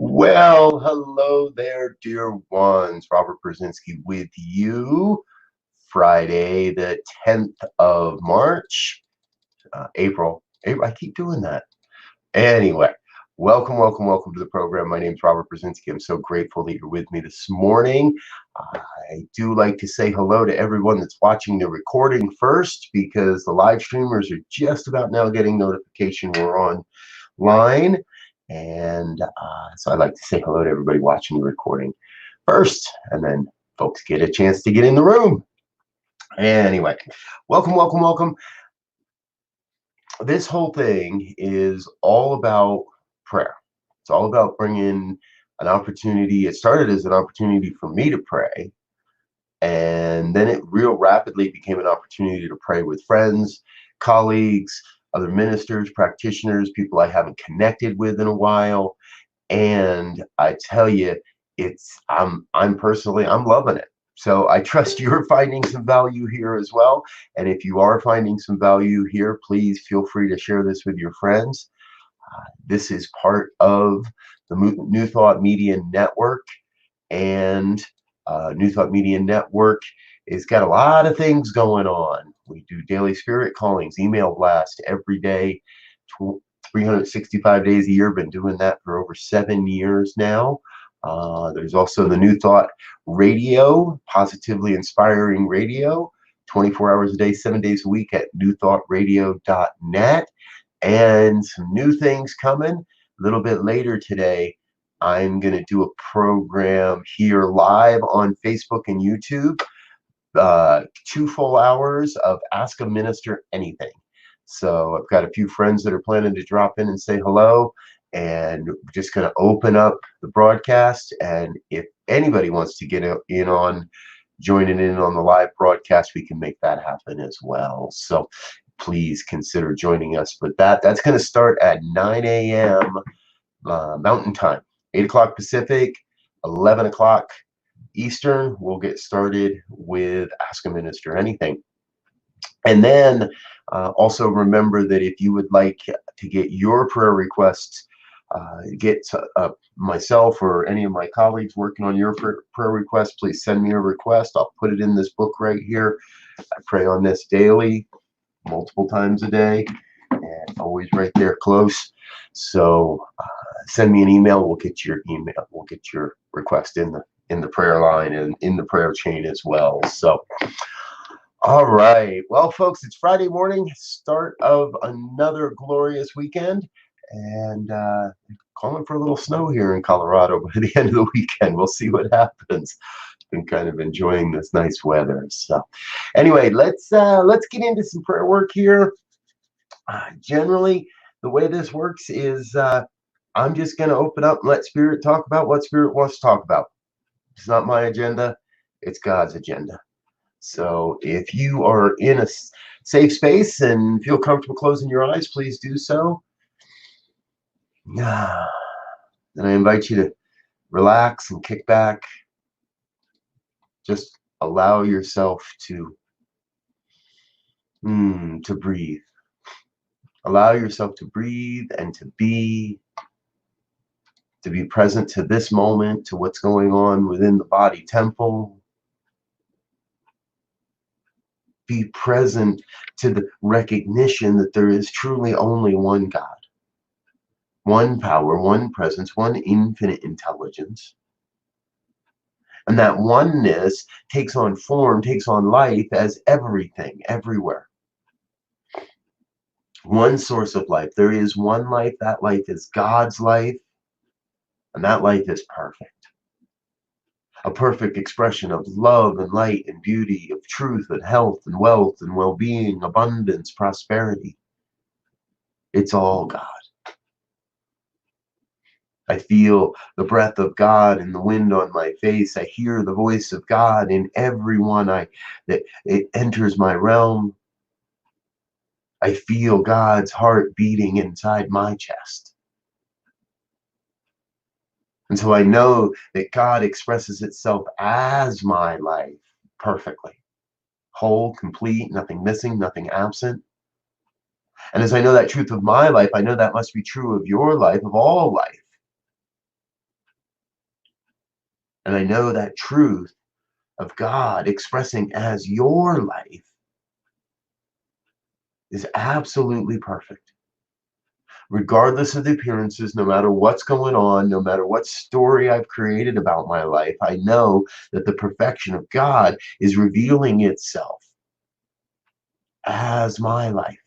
Well, hello there, dear ones. Robert Brzezinski with you. Friday, the 10th of March, April. I keep doing that. Anyway, welcome to the program. My name's Robert Brzezinski. I'm so grateful that you're with me this morning. I do like to say hello to everyone that's watching the recording first because the live streamers are just about now getting notification we're online. And so I'd like to say hello to everybody watching the recording first, and then folks get a chance to get in the room. Anyway, welcome. This whole thing is all about prayer. It's all about bringing an opportunity. It started as an opportunity for me to pray, and then it real rapidly became an opportunity to pray with friends, colleagues, other ministers, practitioners, people I haven't connected with in a while. And I tell you, I'm personally I'm loving it. So I trust you're finding some value here as well. And if you are finding some value here, please feel free to share this with your friends. This is part of the New Thought Media Network, and New Thought Media Network has got a lot of things going on. We do daily spirit callings, email blast every day, 365 days a year. Been doing that for over 7 years now. There's also the New Thought Radio, positively inspiring radio, 24 hours a day, 7 days a week at newthoughtradio.net. And some new things coming a little bit later today. I'm going to do a program here live on Facebook and YouTube, 2 full hours of Ask a Minister Anything. So I've got a few friends that are planning to drop in and say hello, and we're just going to open up the broadcast. And if anybody wants to get in on joining in on the live broadcast, we can make that happen as well. So please consider joining us with that. That's going to start at 9 a.m. Mountain Time, 8 o'clock Pacific, 11 o'clock Eastern. We'll get started with Ask a Minister Anything. And then also remember that if you would like to get your prayer requests, get myself or any of my colleagues working on your prayer requests, please send me a request. I'll put it in this book right here. I pray on this daily, multiple times a day, and always right there close. So send me an email. We'll get your email. We'll get your request in the prayer line and in the prayer chain as well. So, all right. Well, folks, it's Friday morning, start of another glorious weekend, and calling for a little snow here in Colorado by the end of the weekend. We'll see what happens. Been kind of enjoying this nice weather. So, anyway, let's get into some prayer work here. Generally, the way this works is I'm just going to open up and let Spirit talk about what Spirit wants to talk about. It's not my agenda, it's God's agenda. So if you are in a safe space and feel comfortable closing your eyes, please do so. Then I invite you to relax and kick back. Just allow yourself to breathe. Allow yourself to breathe and to be present to this moment, to what's going on within the body temple. Be present to the recognition that there is truly only one God, one power, one presence, one infinite intelligence. And that oneness takes on form, takes on life as everything, everywhere. One source of life. There is one life. That life is God's life. And that life is perfect. A perfect expression of love and light and beauty, of truth and health and wealth and well-being, abundance, prosperity. It's all God. I feel the breath of God in the wind on my face. I hear the voice of God in everyone that it enters my realm. I feel God's heart beating inside my chest. And so I know that God expresses itself as my life perfectly. Whole, complete, nothing missing, nothing absent. And as I know that truth of my life, I know that must be true of your life, of all life. And I know that truth of God expressing as your life is absolutely perfect. Regardless of the appearances, no matter what's going on, no matter what story I've created about my life, I know that the perfection of God is revealing itself as my life,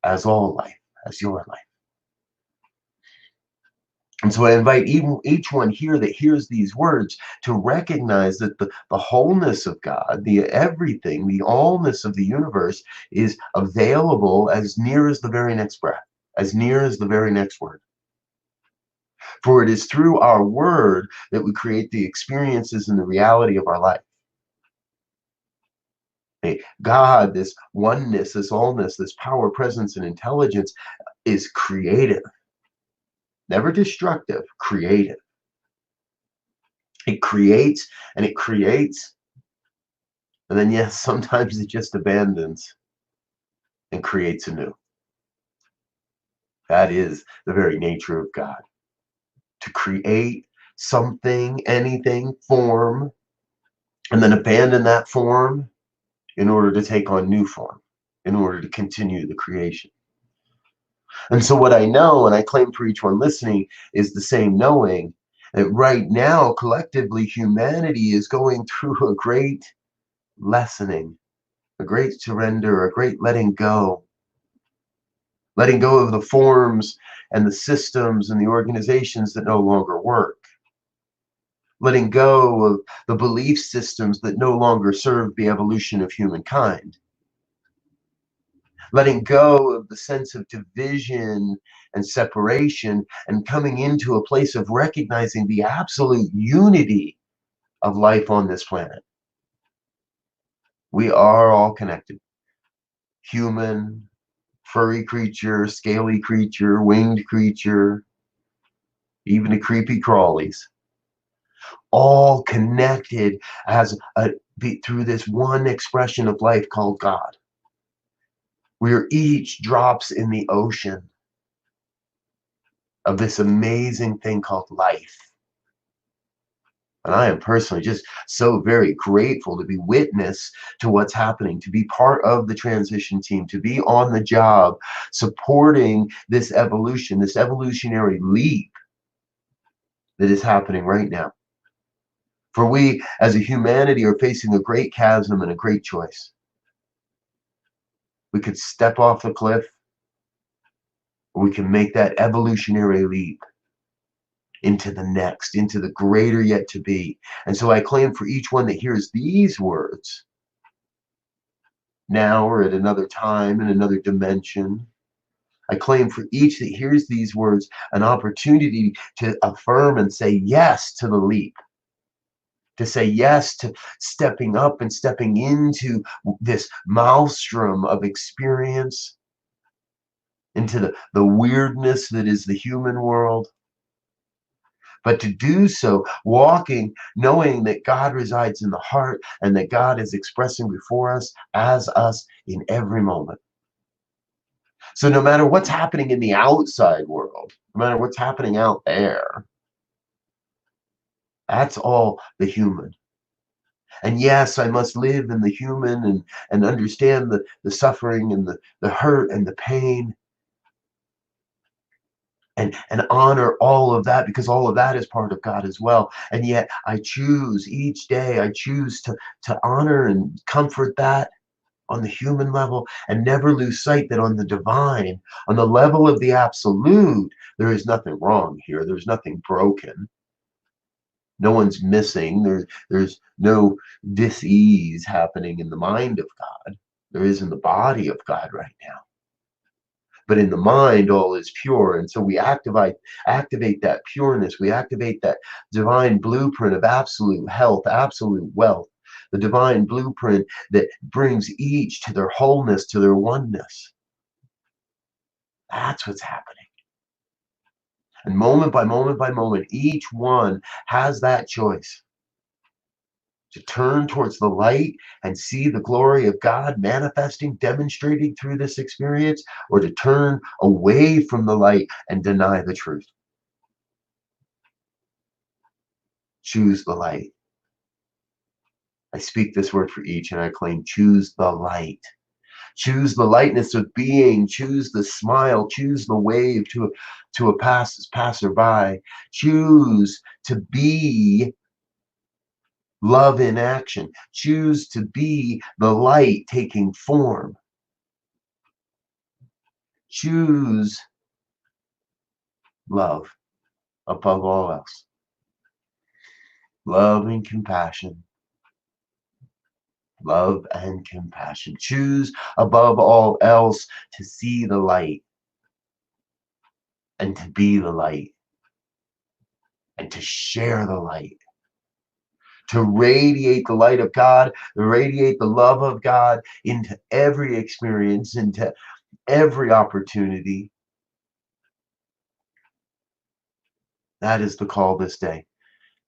as all life, as your life. And so I invite each one here that hears these words to recognize that the wholeness of God, the everything, the allness of the universe is available as near as the very next breath, as near as the very next word. For it is through our word that we create the experiences and the reality of our life. God, this oneness, this allness, this power, presence, and intelligence is creative, never destructive, creative. It creates and it creates, and then, yes, sometimes it just abandons and creates anew. That is the very nature of God, to create something, anything, form, and then abandon that form in order to take on new form, in order to continue the creation. And so, what I know, and I claim for each one listening, is the same knowing that right now, collectively, humanity is going through a great lessening, a great surrender, a great letting go of the forms and the systems and the organizations that no longer work, letting go of the belief systems that no longer serve the evolution of humankind, letting go of the sense of division and separation, and coming into a place of recognizing the absolute unity of life on this planet. We are all connected. Human, furry creature, scaly creature, winged creature, even the creepy crawlies, all connected as through this one expression of life called God. We are each drops in the ocean of this amazing thing called life. And I am personally just so very grateful to be witness to what's happening, to be part of the transition team, to be on the job, supporting this evolution, this evolutionary leap that is happening right now. For we as a humanity are facing a great chasm and a great choice. We could step off the cliff, or we can make that evolutionary leap into the next, into the greater yet to be. And so I claim for each one that hears these words, now or at another time in another dimension, I claim for each that hears these words an opportunity to affirm and say yes to the leap, to say yes to stepping up and stepping into this maelstrom of experience, into the weirdness that is the human world. But to do so, walking, knowing that God resides in the heart and that God is expressing before us as us in every moment. So no matter what's happening in the outside world, no matter what's happening out there, that's all the human. And yes, I must live in the human and understand the suffering and the hurt and the pain, and honor all of that, because all of that is part of God as well. And yet I choose each day, I choose to honor and comfort that on the human level, and never lose sight that on the divine, on the level of the absolute, there is nothing wrong here. There's nothing broken. No one's missing. There's no dis-ease happening in the mind of God. There is in the body of God right now. But in the mind, all is pure. And so we activate that pureness. We activate that divine blueprint of absolute health, absolute wealth, the divine blueprint that brings each to their wholeness, to their oneness. That's what's happening. And moment by moment by moment, each one has that choice to turn towards the light and see the glory of God manifesting, demonstrating through this experience, or to turn away from the light and deny the truth. Choose the light. I speak this word for each and I claim, choose the light. Choose the lightness of being. Choose the smile. Choose the wave to a passerby. Choose to be love in action. Choose to be the light taking form. Choose love above all else. Love and compassion. Love and compassion. Choose above all else to see the light and to be the light and to share the light, to radiate the light of God, radiate the love of God into every experience, into every opportunity. That is the call this day,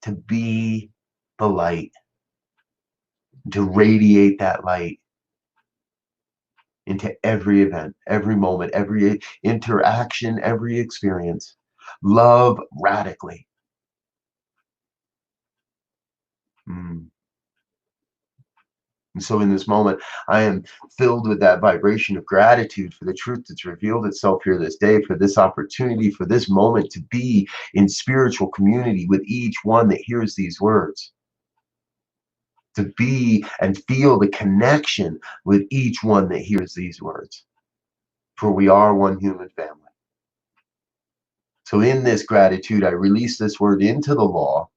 to be the light, to radiate that light into every event, every moment, every interaction, every experience. Love radically. And so in this moment, I am filled with that vibration of gratitude for the truth that's revealed itself here this day, for this opportunity, for this moment to be in spiritual community with each one that hears these words. To be and feel the connection with each one that hears these words. For we are one human family. So in this gratitude, I release this word into the law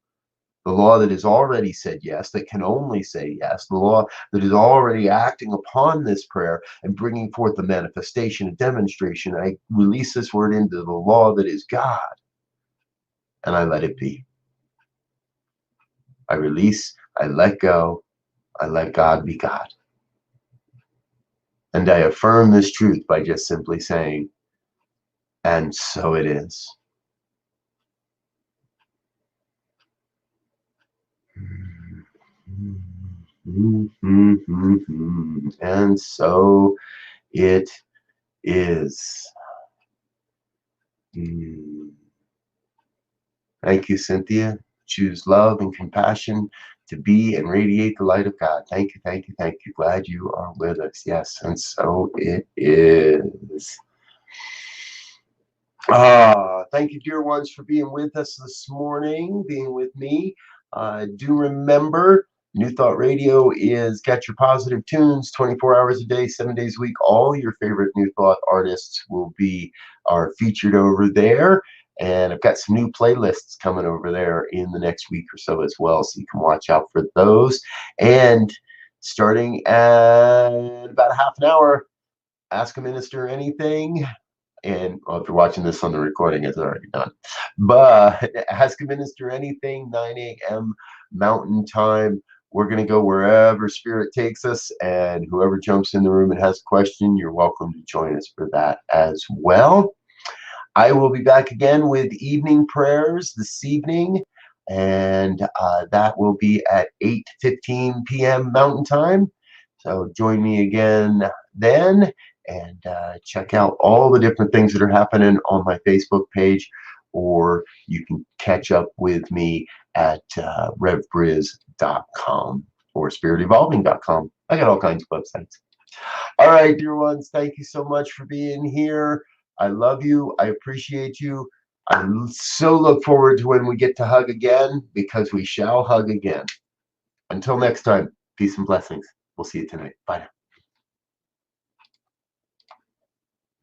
that has already said yes, that can only say yes, the law that is already acting upon this prayer and bringing forth the manifestation and demonstration. I release this word into the law that is God, and I let it be. I release, I let go, I let God be God. And I affirm this truth by just simply saying, and so it is. And so it is. Thank you, Cynthia. Choose love and compassion to be and radiate the light of God. Thank you, thank you, thank you. Glad you are with us. Yes, and so it is. Thank you, dear ones, for being with us this morning, being with me. Do remember, New Thought Radio is got your positive tunes 24 hours a day, 7 days a week. All your favorite New Thought artists are featured over there. And I've got some new playlists coming over there in the next week or so as well, so you can watch out for those. And starting at about a half an hour, Ask a Minister Anything. And well, if you're watching this on the recording, it's already done. But Ask a Minister Anything, 9 a.m. Mountain Time. We're going to go wherever Spirit takes us. And whoever jumps in the room and has a question, you're welcome to join us for that as well. I will be back again with evening prayers this evening. And that will be at 8:15 p.m. Mountain Time. So join me again then. And check out all the different things that are happening on my Facebook page, or you can catch up with me at revbriz.com or spiritevolving.com. I got all kinds of websites. All right, dear ones, thank you so much for being here. I love you. I appreciate you. I so look forward to when we get to hug again, because we shall hug again. Until next time, peace and blessings. We'll see you tonight. Bye now.